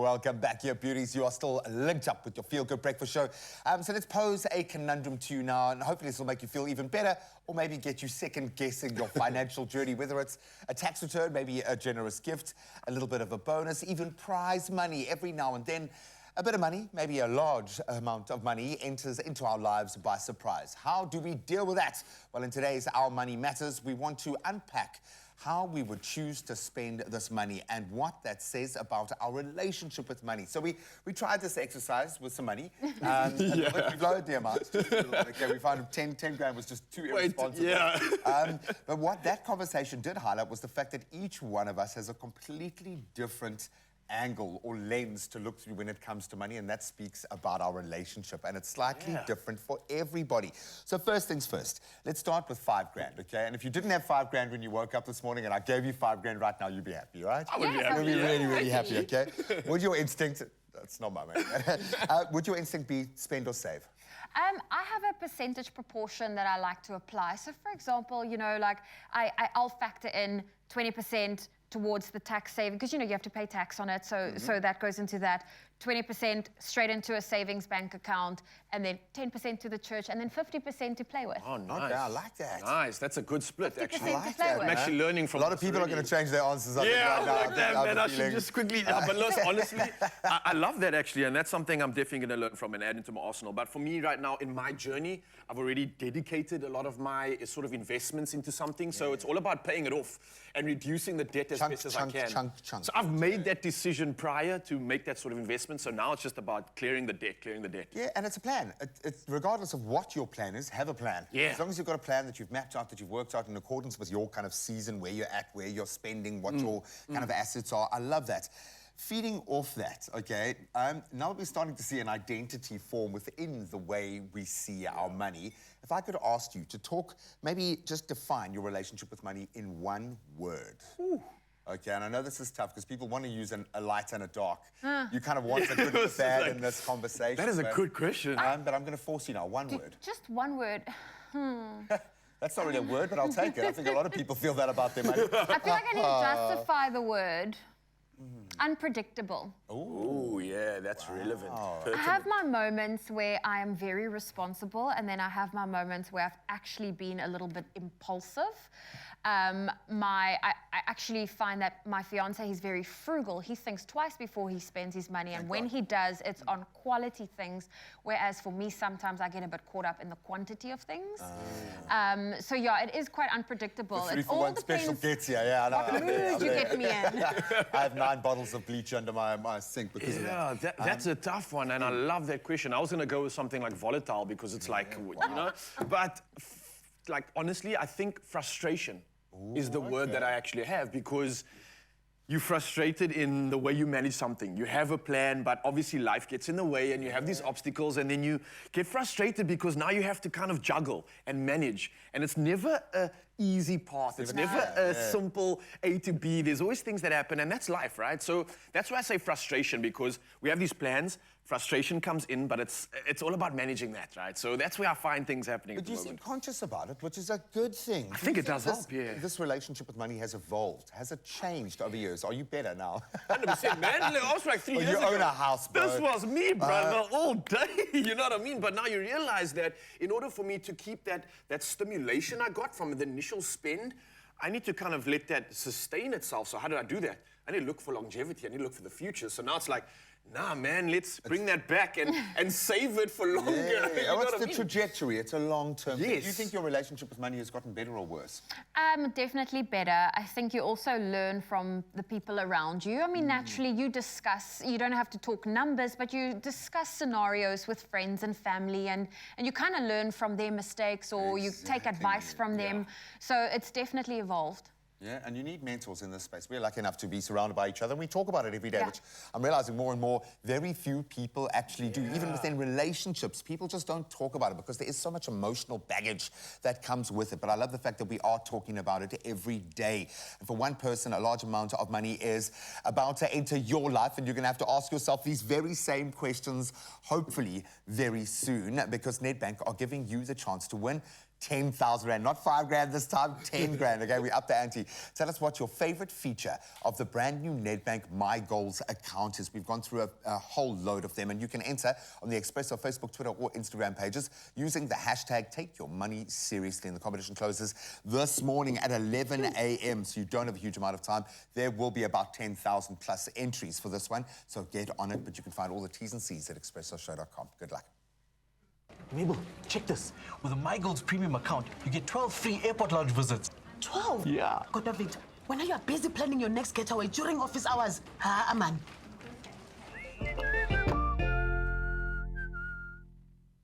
welcome back here, beauties. You are still linked up with your Feel Good Breakfast show. So let's pose a conundrum to you now, and hopefully this will make you feel even better, or maybe get you second-guessing your financial journey, whether it's a tax return, maybe a generous gift, a little bit of a bonus, even prize money every now and then. A bit of money, maybe a large amount of money, enters into our lives by surprise. How do we deal with that? Well, in today's Our Money Matters, we want to unpack how we would choose to spend this money and what that says about our relationship with money. So we tried this exercise with some money. We've lowered the amount. Okay, we found 10 grand was just too irresponsible. But what that conversation did highlight was the fact that each one of us has a completely different angle or lens to look through when it comes to money, and that speaks about our relationship, and it's slightly different for everybody. So first things first, let's start with 5 grand, okay? And if you didn't have 5 grand when you woke up this morning and I gave you 5 grand right now, you'd be happy, right? I would be happy. You'd be really, really happy, okay? Would your instinct, that's not my money, would your instinct be spend or save? I have a percentage proportion that I like to apply. So for example, you know, like I'll factor in 20% towards the tax saving, because, you know, you have to pay tax on it, so that goes into that. 20% straight into a savings bank account, and then 10% to the church, and then 50% to play with. Oh, nice. Okay, I like that. Nice. That's a good split, actually. I like that. I'm actually learning from a lot of people are going to change their answers. I like that, man. I should just quickly... but listen, honestly, I love that, actually, and that's something I'm definitely going to learn from and add into my arsenal. But for me right now, in my journey, I've already dedicated a lot of my sort of investments into something, so it's all about paying it off and reducing the debt as best as I can. Chunk. So I've made that decision prior to make that sort of investment, so now it's just about clearing the debt. Yeah, and it's a plan. It's regardless of what your plan is, have a plan. Yeah. As long as you've got a plan that you've mapped out, that you've worked out in accordance with your kind of season, where you're at, where you're spending, what your kind of assets are. I love that. Feeding off that, okay, now we're starting to see an identity form within the way we see our money. If I could ask you to talk, maybe just define your relationship with money in one word. Ooh. Okay, and I know this is tough because people want to use a light and a dark. You kind of want a good and bad in this conversation. That is a good question. But I'm going to force you now, one word. Just one word. That's not really a word, but I'll take it. I think a lot of people feel that about their money. I feel like I need to justify the word. Unpredictable. Oh, yeah, that's relevant. I have my moments where I am very responsible, and then I have my moments where I've actually been a little bit impulsive. I actually find that my fiance, he's very frugal. He thinks twice before he spends his money, and when he does, it's on quality things, whereas for me, sometimes I get a bit caught up in the quantity of things. So yeah, it is quite unpredictable. The 3-for-1 special gets you, yeah. I know. What mood you get me in? I have 9 bottles of bleach under my sink because of that. Yeah, that's a tough one, and I love that question. I was going to go with something like volatile because it's like, you know, but like honestly, I think frustration is the word that I actually have, because you're frustrated in the way you manage something. You have a plan, but obviously life gets in the way and you have these obstacles, and then you get frustrated because now you have to kind of juggle and manage. And it's never an easy path. It's never a simple A to B. There's always things that happen, and that's life, right? So that's why I say frustration, because we have these plans, frustration comes in, but it's all about managing that, right? So that's where I find things happening at the moment. But you seem conscious about it, which is a good thing. I think it does help, yeah. This relationship with money has evolved. Has it changed over years? Are you better now? 100%, man. I was like 3 years ago. You own a house, bro. This was me, brother, all day. You know what I mean? But now you realize that in order for me to keep that stimulation I got from the initial spend, I need to kind of let that sustain itself. So how do I do that? I need to look for longevity. I need to look for the future. So now it's like, nah, man, let's bring that back and save it for longer. Yeah. You know What's what I the mean? trajectory? It's a long-term thing. Yes. Do you think your relationship with money has gotten better or worse? Definitely better. I think you also learn from the people around you. I mean, naturally, you discuss, you don't have to talk numbers, but you discuss scenarios with friends and family, and you kind of learn from their mistakes, or you take advice from them. So it's definitely evolved. Yeah, and you need mentors in this space. We're lucky enough to be surrounded by each other, and we talk about it every day, which I'm realizing more and more, very few people actually do. Even within relationships, people just don't talk about it because there is so much emotional baggage that comes with it. But I love the fact that we are talking about it every day. And for one person, a large amount of money is about to enter your life, and you're going to have to ask yourself these very same questions, hopefully very soon, because NEDBANK are giving you the chance to win 10,000 Rand, not 5 grand this time, 10 grand, okay? We up the ante. Tell us what your favorite feature of the brand new NEDBANK My Goals account is. We've gone through a whole load of them, and you can enter on the Expresso Facebook, Twitter, or Instagram pages using the hashtag Take Your Money Seriously. And the competition closes this morning at 11 a.m., so you don't have a huge amount of time. There will be about 10,000 plus entries for this one, so get on it, but you can find all the T's and C's at expressoshow.com. Good luck. Mabel, check this. With a MyGoals premium account, you get 12 free airport lounge visits. 12? Yeah. God, David, when are you busy planning your next getaway during office hours? Ah, man.